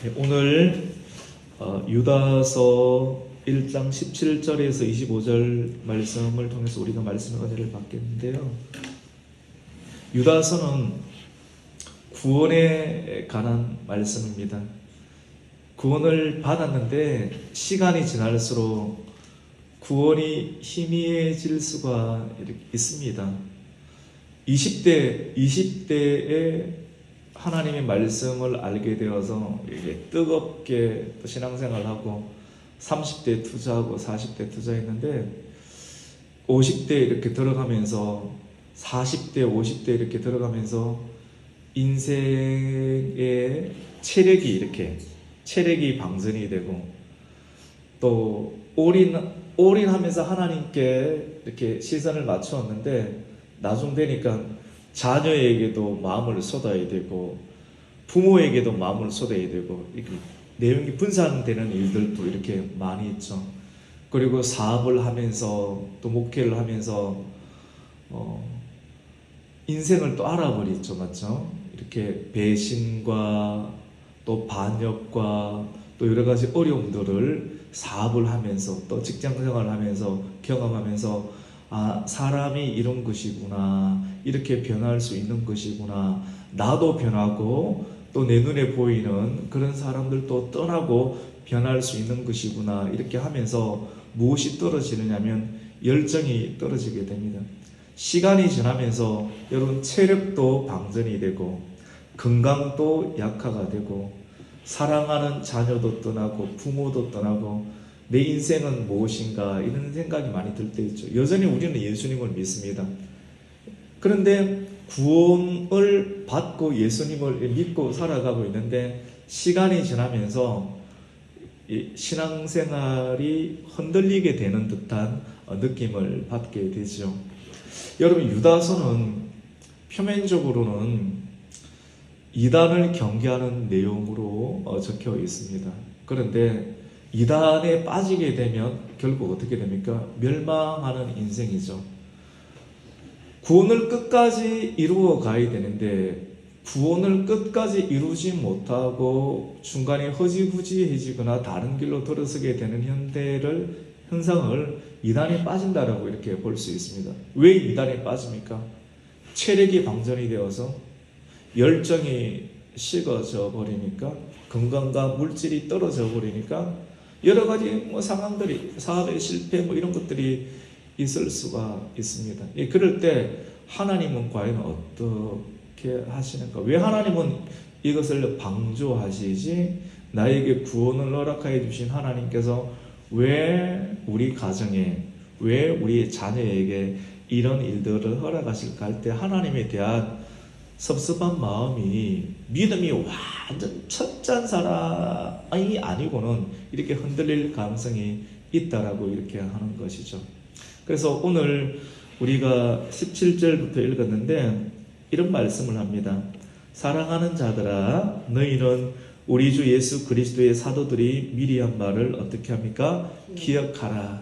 네, 오늘 유다서 1장 17절에서 25절 말씀을 통해서 우리가 말씀의 은혜를 받겠는데요. 유다서는 구원에 관한 말씀입니다. 구원을 받았는데 시간이 지날수록 구원이 희미해질 수가 있습니다. 20대에 하나님의 말씀을 알게 되어서 뜨겁게 신앙생활을 하고 30대 투자하고 40대 투자했는데 50대 이렇게 들어가면서 40대 50대 이렇게 들어가면서 인생의 체력이 방전이 되고 또 올인하면서 하나님께 이렇게 시선을 맞추었는데 나중 되니까 자녀에게도 마음을 쏟아야 되고 부모에게도 마음을 쏟아야 되고 이렇게 내용이 분산되는 일들도 이렇게 많이 있죠. 그리고 사업을 하면서 또 목회를 하면서 인생을 또 알아버리죠, 맞죠? 이렇게 배신과 또 반역과 또 여러 가지 어려움들을 사업을 하면서 또 직장생활을 하면서 경험하면서 사람이 이런 것이구나, 이렇게 변할 수 있는 것이구나, 나도 변하고 또 내 눈에 보이는 그런 사람들도 떠나고 변할 수 있는 것이구나, 이렇게 하면서 무엇이 떨어지느냐면 열정이 떨어지게 됩니다. 시간이 지나면서 여러분 체력도 방전이 되고 건강도 약화가 되고 사랑하는 자녀도 떠나고 부모도 떠나고 내 인생은 무엇인가 이런 생각이 많이 들 때 있죠. 여전히 우리는 예수님을 믿습니다. 그런데 구원을 받고 예수님을 믿고 살아가고 있는데 시간이 지나면서 신앙생활이 흔들리게 되는 듯한 느낌을 받게 되죠. 여러분, 유다서는 표면적으로는 이단을 경계하는 내용으로 적혀 있습니다. 그런데 이단에 빠지게 되면 결국 어떻게 됩니까? 멸망하는 인생이죠. 구원을 끝까지 이루어 가야 되는데 구원을 끝까지 이루지 못하고 중간에 허지부지해지거나 다른 길로 들어서게 되는 현상을 이단에 빠진다라고 이렇게 볼 수 있습니다. 왜 이단에 빠집니까? 체력이 방전이 되어서 열정이 식어져 버리니까 건강과 물질이 떨어져 버리니까 여러 가지 상황들이 사업의 실패 이런 것들이 있을 수가 있습니다. 그럴 때 하나님은 과연 어떻게 하시는가? 왜 하나님은 이것을 방조하시지? 나에게 구원을 허락하여 주신 하나님께서 왜 우리 가정에, 왜 우리 자녀에게 이런 일들을 허락하실까 할 때 하나님에 대한 섭섭한 마음이 믿음이 완전 첫잔 사람이 아니고는 이렇게 흔들릴 가능성이 있다라고 이렇게 하는 것이죠. 그래서 오늘 우리가 17절부터 읽었는데 이런 말씀을 합니다. 사랑하는 자들아, 너희는 우리 주 예수 그리스도의 사도들이 미리 한 말을 어떻게 합니까? 기억하라.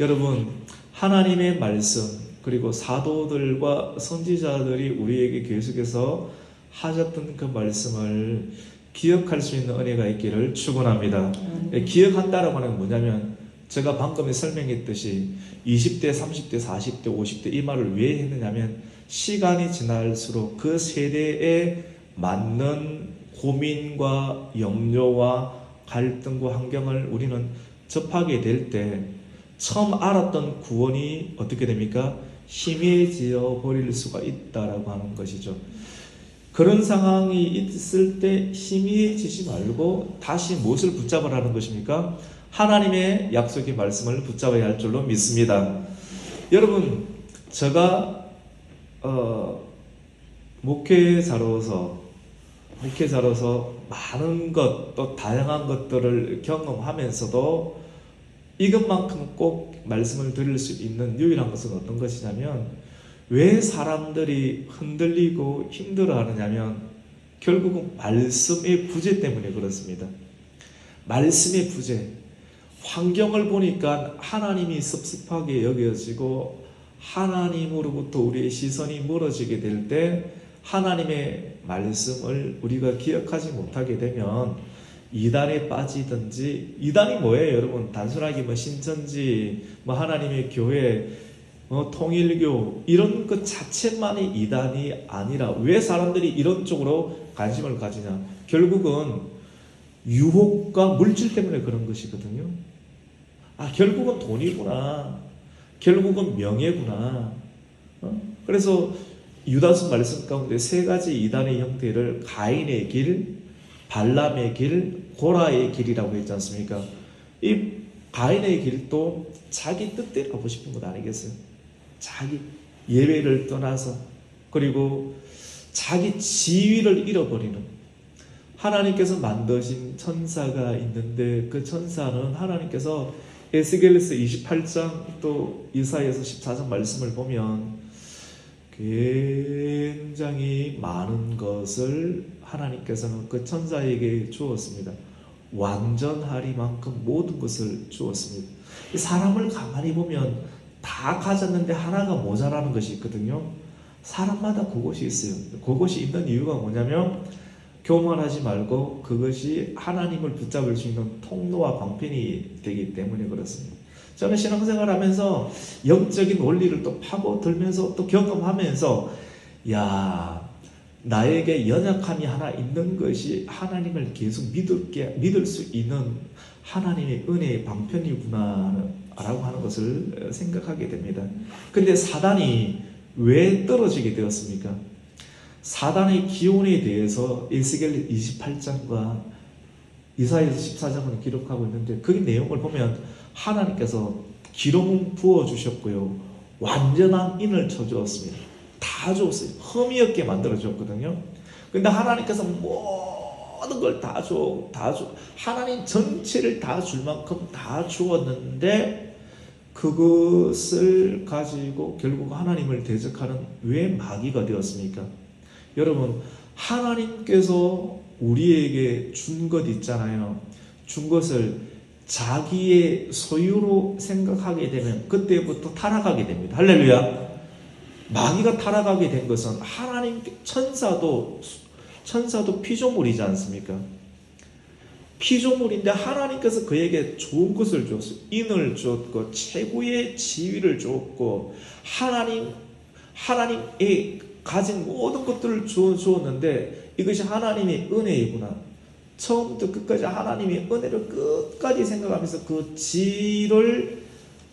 여러분, 하나님의 말씀 그리고 사도들과 선지자들이 우리에게 계속해서 하셨던 그 말씀을 기억할 수 있는 은혜가 있기를 축원합니다. 기억한다라고 하는 건 뭐냐면 제가 방금 설명했듯이 20대, 30대, 40대, 50대 이 말을 왜 했느냐면 시간이 지날수록 그 세대에 맞는 고민과 염려와 갈등과 환경을 우리는 접하게 될 때 처음 알았던 구원이 어떻게 됩니까? 희미해져 버릴 수가 있다라고 하는 것이죠. 그런 상황이 있을 때 희미해지지 말고 다시 무엇을 붙잡으라는 것입니까? 하나님의 약속의 말씀을 붙잡아야 할 줄로 믿습니다. 여러분, 제가 목회자로서 많은 것, 또 다양한 것들을 경험하면서도 이것만큼 꼭 말씀을 드릴 수 있는 유일한 것은 어떤 것이냐면 왜 사람들이 흔들리고 힘들어하느냐면 결국은 말씀의 부재 때문에 그렇습니다. 말씀의 부재. 환경을 보니까 하나님이 섭섭하게 여겨지고 하나님으로부터 우리의 시선이 멀어지게 될 때 하나님의 말씀을 우리가 기억하지 못하게 되면 이단에 빠지든지. 이단이 뭐예요, 여러분? 단순하게 뭐 신천지, 뭐 하나님의 교회, 통일교 이런 것 자체만이 이단이 아니라, 왜 사람들이 이런 쪽으로 관심을 가지냐? 결국은 유혹과 물질 때문에 그런 것이거든요. 결국은 돈이구나. 결국은 명예구나. 그래서 유다서 말씀 가운데 세 가지 이단의 형태를 가인의 길, 발람의 길, 고라의 길이라고 했지 않습니까? 이 가인의 길도 자기 뜻대로 하고 싶은 것 아니겠어요? 자기 예외를 떠나서, 그리고 자기 지위를 잃어버리는, 하나님께서 만드신 천사가 있는데 그 천사는 하나님께서 에스겔서 28장 또 이사야서 14장 말씀을 보면 굉장히 많은 것을 하나님께서는 그 천사에게 주었습니다. 완전하리만큼 모든 것을 주었습니다. 사람을 가만히 보면 다 가졌는데 하나가 모자라는 것이 있거든요. 사람마다 그것이 있어요. 그것이 있는 이유가 뭐냐면 교만하지 말고 그것이 하나님을 붙잡을 수 있는 통로와 방편이 되기 때문에 그렇습니다. 저는 신앙생활 하면서 영적인 원리를 또 파고들면서 또 경험하면서, 나에게 연약함이 하나 있는 것이 하나님을 계속 믿을 수 있는 하나님의 은혜의 방편이구나 라고 하는 것을 생각하게 됩니다. 근데 사단이 왜 떨어지게 되었습니까? 사단의 기원에 대해서 에스겔 28장과 이사야서 14장을 기록하고 있는데, 그 내용을 보면 하나님께서 기름을 부어주셨고요, 완전한 인을 쳐주었습니다. 다 주었어요. 흠이 없게 만들어줬거든요. 근데 하나님께서 모든 걸 다 줘. 하나님 전체를 다 줄 만큼 다 주었는데, 그것을 가지고 결국 하나님을 대적하는 왜 마귀가 되었습니까? 여러분, 하나님께서 우리에게 준 것 있잖아요. 준 것을 자기의 소유로 생각하게 되면 그때부터 타락하게 됩니다. 할렐루야. 마귀가 타락하게 된 것은 하나님, 천사도 피조물이지 않습니까? 피조물인데 하나님께서 그에게 좋은 것을 줬어요. 인을 줬고 최고의 지위를 줬고 하나님의 가진 모든 것들을 주었는데, 이것이 하나님의 은혜이구나. 처음부터 끝까지 하나님의 은혜를 끝까지 생각하면서 그 지를,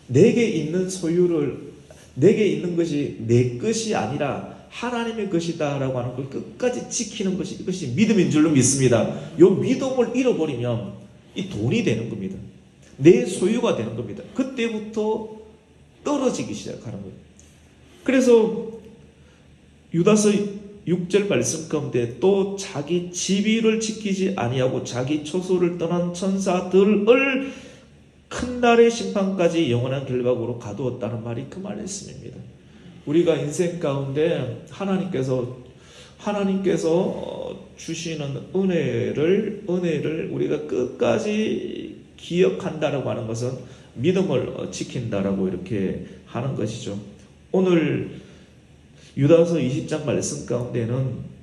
내게 있는 소유를, 내게 있는 것이 내 것이 아니라 하나님의 것이다 라고 하는 걸 끝까지 지키는 것이, 이것이 믿음인 줄로 믿습니다. 이 믿음을 잃어버리면 이 돈이 되는 겁니다. 내 소유가 되는 겁니다. 그때부터 떨어지기 시작하는 거예요. 그래서 유다서 6절 말씀 가운데 또 자기 지위를 지키지 아니하고 자기 초소를 떠난 천사들을 큰 날의 심판까지 영원한 결박으로 가두었다는 말이 그 말씀입니다. 우리가 인생 가운데 하나님께서 주시는 은혜를 우리가 끝까지 기억한다라고 하는 것은 믿음을 지킨다라고 이렇게 하는 것이죠. 오늘 유다서 20장 말씀 가운데는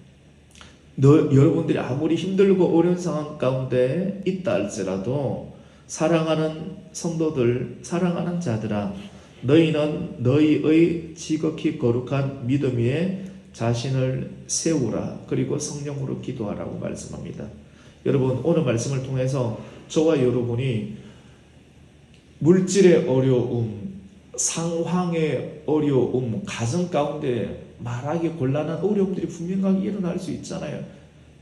여러분들이 아무리 힘들고 어려운 상황 가운데 있다 할지라도, 사랑하는 성도들, 사랑하는 자들아, 너희는 너희의 지극히 거룩한 믿음 위에 자신을 세우라. 그리고 성령으로 기도하라고 말씀합니다. 여러분, 오늘 말씀을 통해서 저와 여러분이 물질의 어려움, 상황의 어려움, 가정 가운데 말하기 곤란한 어려움들이 분명하게 일어날 수 있잖아요.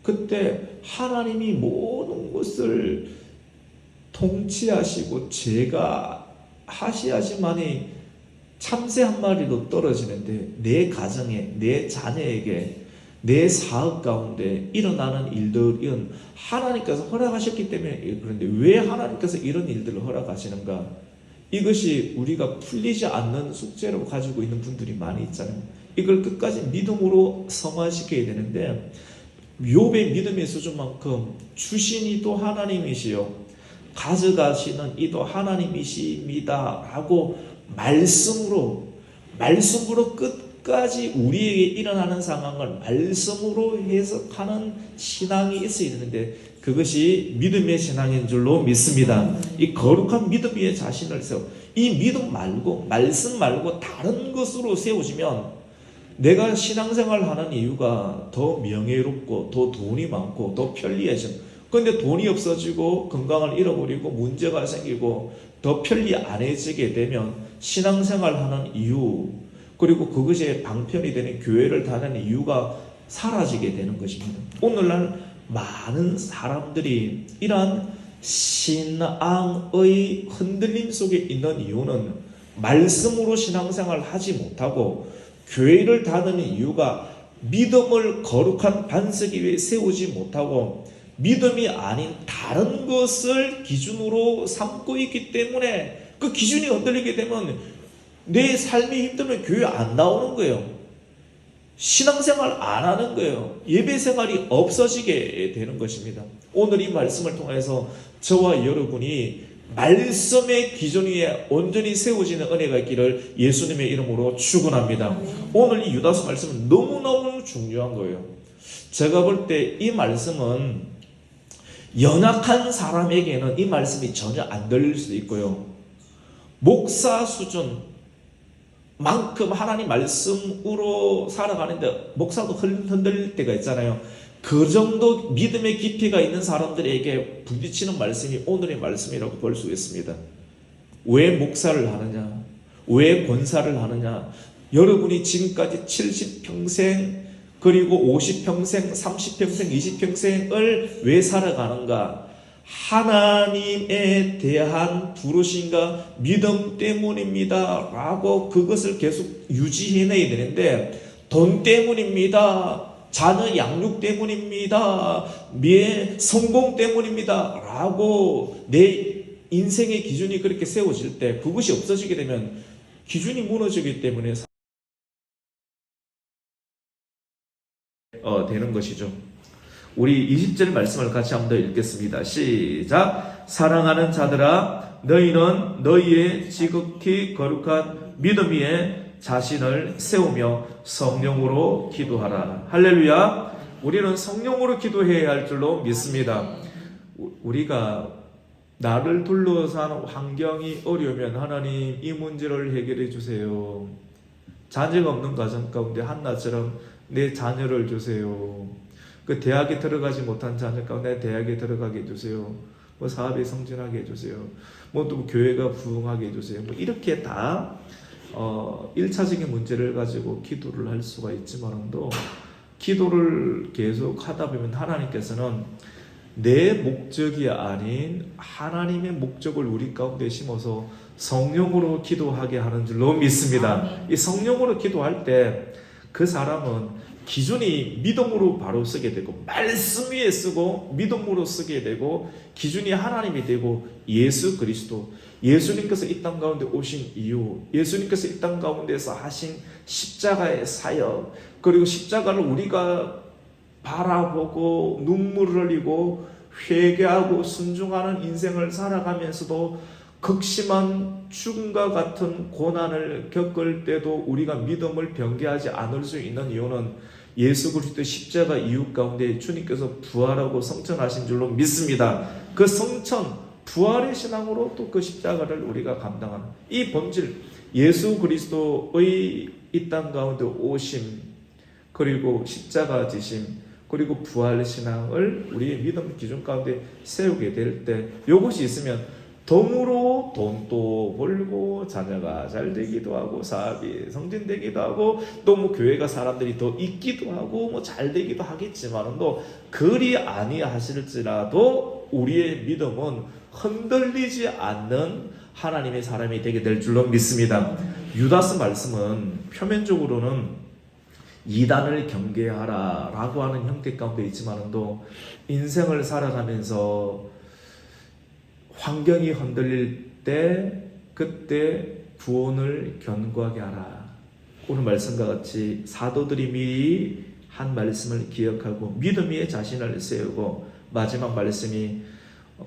그때 하나님이 모든 것을 통치하시고 제가 하시야지만이 참새 한 마리도 떨어지는데, 내 가정에, 내 자녀에게, 내 사업 가운데 일어나는 일들은 하나님께서 허락하셨기 때문에. 그런데 왜 하나님께서 이런 일들을 허락하시는가? 이것이 우리가 풀리지 않는 숙제로 가지고 있는 분들이 많이 있잖아요. 이걸 끝까지 믿음으로 성화시켜야 되는데, 욥의 믿음의 수준만큼 주신 이도 하나님이시요 가져가시는 이도 하나님이십니다 라고 말씀으로 끝까지 우리에게 일어나는 상황을 말씀으로 해석하는 신앙이 있어야 되는데 그것이 믿음의 신앙인 줄로 믿습니다. 이 거룩한 믿음 위에 자신을 세워 이 믿음 말고 말씀 말고 다른 것으로 세워지면 내가 신앙생활 하는 이유가 더 명예롭고 더 돈이 많고 더 편리해져. 그런데 돈이 없어지고 건강을 잃어버리고 문제가 생기고 더 편리 안 해지게 되면 신앙생활 하는 이유 그리고 그것이 방편이 되는 교회를 다니는 이유가 사라지게 되는 것입니다. 오늘날 많은 사람들이 이러한 신앙의 흔들림 속에 있는 이유는 말씀으로 신앙생활을 하지 못하고 교회를 다니는 이유가 믿음을 거룩한 반석 위에 세우지 못하고 믿음이 아닌 다른 것을 기준으로 삼고 있기 때문에 그 기준이 흔들리게 되면 내 삶이 힘들면 교회 안 나오는 거예요. 신앙생활 안 하는 거예요. 예배생활이 없어지게 되는 것입니다. 오늘 이 말씀을 통해서 저와 여러분이 말씀의 기준 위에 온전히 세워지는 은혜가 있기를 예수님의 이름으로 축원합니다. 오늘 이 유다서 말씀은 너무너무 중요한 거예요. 제가 볼 때 이 말씀은 연약한 사람에게는 이 말씀이 전혀 안 들릴 수도 있고요. 목사 수준만큼 하나님 말씀으로 살아가는데 목사도 흔들릴 때가 있잖아요. 그 정도 믿음의 깊이가 있는 사람들에게 부딪히는 말씀이 오늘의 말씀이라고 볼 수 있습니다. 왜 목사를 하느냐? 왜 권사를 하느냐? 여러분이 지금까지 70평생 그리고 50평생, 30평생, 20평생을 왜 살아가는가? 하나님에 대한 부르심과 믿음 때문입니다 라고 그것을 계속 유지해내야 되는데 돈 때문입니다, 자녀 양육 때문입니다, 성공 때문입니다 라고 내 인생의 기준이 그렇게 세워질 때 그것이 없어지게 되면 기준이 무너지기 때문에 되는 것이죠. 우리 20절 말씀을 같이 한번 더 읽겠습니다. 시작. 사랑하는 자들아 너희는 너희의 지극히 거룩한 믿음 위에 자신을 세우며 성령으로 기도하라. 할렐루야. 우리는 성령으로 기도해야 할 줄로 믿습니다. 우리가 나를 둘러싼 환경이 어려우면 하나님 이 문제를 해결해 주세요. 자녀가 없는 가정 가운데 한나처럼 내 자녀를 주세요. 그 대학에 들어가지 못한 자녀 가운데 대학에 들어가게 해주세요. 뭐 사업에 성진하게 해주세요. 뭐 또 교회가 부흥하게 해주세요. 뭐 이렇게 다 1차적인 문제를 가지고 기도를 할 수가 있지만도 기도를 계속 하다 보면 하나님께서는 내 목적이 아닌 하나님의 목적을 우리 가운데 심어서 성령으로 기도하게 하는 줄로 믿습니다. 이 성령으로 기도할 때 그 사람은 기준이 믿음으로 바로 쓰게 되고 말씀 위에 쓰고 믿음으로 쓰게 되고 기준이 하나님이 되고 예수 그리스도 예수님께서 이 땅 가운데 오신 이유 예수님께서 이 땅 가운데서 하신 십자가의 사역 그리고 십자가를 우리가 바라보고 눈물을 흘리고 회개하고 순종하는 인생을 살아가면서도 극심한 죽음과 같은 고난을 겪을 때도 우리가 믿음을 변개하지 않을 수 있는 이유는 예수 그리스도의 십자가 이유 가운데 주님께서 부활하고 성천하신 줄로 믿습니다. 그 성천, 부활의 신앙으로 또 그 십자가를 우리가 감당하는 이 본질, 예수 그리스도의 이 땅 가운데 오심, 그리고 십자가 지심, 그리고 부활 신앙을 우리의 믿음 기준 가운데 세우게 될 때 이것이 있으면 덤으로 돈도 벌고 자녀가 잘 되기도 하고 사업이 성진되기도 하고 또 뭐 교회가 사람들이 더 있기도 하고 뭐 잘 되기도 하겠지만 또 그리 아니하실지라도 우리의 믿음은 흔들리지 않는 하나님의 사람이 되게 될 줄로 믿습니다. 유다서 말씀은 표면적으로는 이단을 경계하라 라고 하는 형태 가운데 있지만도 인생을 살아가면서 환경이 흔들릴 때 그때 구원을 견고하게 하라. 오늘 말씀과 같이 사도들이 미리 한 말씀을 기억하고 믿음 위에 자신을 세우고 마지막 말씀이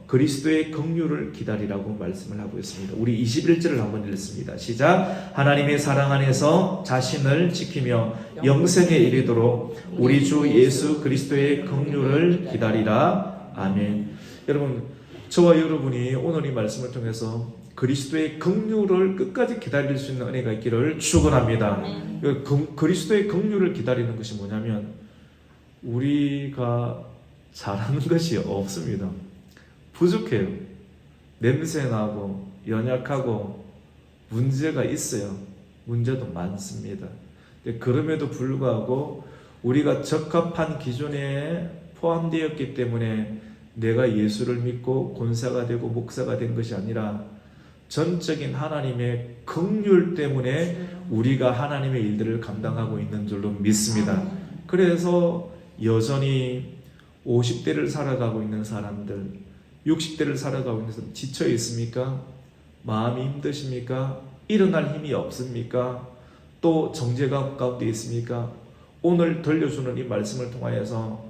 그리스도의 긍휼을 기다리라고 말씀을 하고 있습니다. 우리 21절을 한번 읽습니다. 시작. 하나님의 사랑 안에서 자신을 지키며 영생에 이르도록 우리 주 예수 그리스도의 긍휼을 기다리라. 아멘. 여러분, 저와 여러분이 오늘 이 말씀을 통해서 그리스도의 긍휼을 끝까지 기다릴 수 있는 은혜가 있기를 축원합니다. 그리스도의 긍휼을 기다리는 것이 뭐냐면 우리가 잘하는 것이 없습니다. 부족해요. 냄새나고 연약하고 문제가 있어요. 문제도 많습니다. 그럼에도 불구하고 우리가 적합한 기준에 포함되었기 때문에 내가 예수를 믿고 권사가 되고 목사가 된 것이 아니라 전적인 하나님의 긍휼 때문에 우리가 하나님의 일들을 감당하고 있는 줄로 믿습니다. 그래서 여전히 50대를 살아가고 있는 사람들, 60대를 살아가고 있는 사람 지쳐 있습니까? 마음이 힘드십니까? 일어날 힘이 없습니까? 또 정죄감 가운데 있습니까? 오늘 들려주는 이 말씀을 통하여서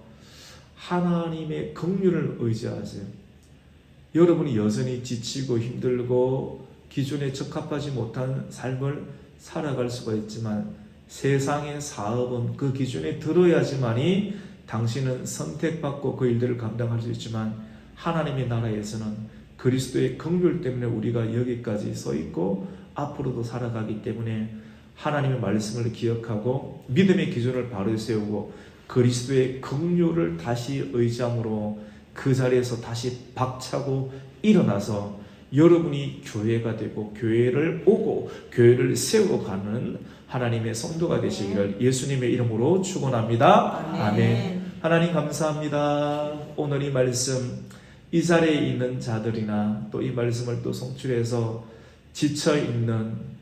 하나님의 긍휼을 의지하세요. 여러분이 여전히 지치고 힘들고 기준에 적합하지 못한 삶을 살아갈 수가 있지만 세상의 사업은 그 기준에 들어야지만이 당신은 선택받고 그 일들을 감당할 수 있지만 하나님의 나라에서는 그리스도의 긍휼 때문에 우리가 여기까지 서 있고 앞으로도 살아가기 때문에 하나님의 말씀을 기억하고 믿음의 기준을 바로 세우고 그리스도의 긍휼을 다시 의지함으로 그 자리에서 다시 박차고 일어나서 여러분이 교회가 되고 교회를 오고 교회를 세워가는 하나님의 성도가 되시기를 예수님의 이름으로 축원합니다. 아멘. 하나님 감사합니다. 오늘 이 말씀 이 자리에 있는 자들이나 또 이 말씀을 또 송출해서 지쳐있는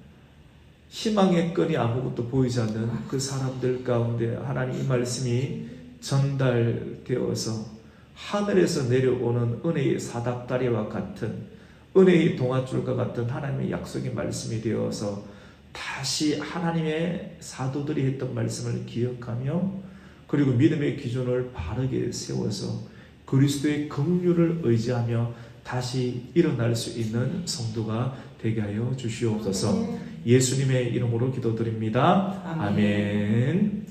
희망의 끈이 아무것도 보이지 않는 그 사람들 가운데 하나님 이 말씀이 전달되어서 하늘에서 내려오는 은혜의 사닥다리와 같은 은혜의 동아줄과 같은 하나님의 약속의 말씀이 되어서 다시 하나님의 사도들이 했던 말씀을 기억하며 그리고 믿음의 기준을 바르게 세워서 그리스도의 긍휼을 의지하며 다시 일어날 수 있는 성도가 되게 하여 주시옵소서. 예수님의 이름으로 기도드립니다. 아멘.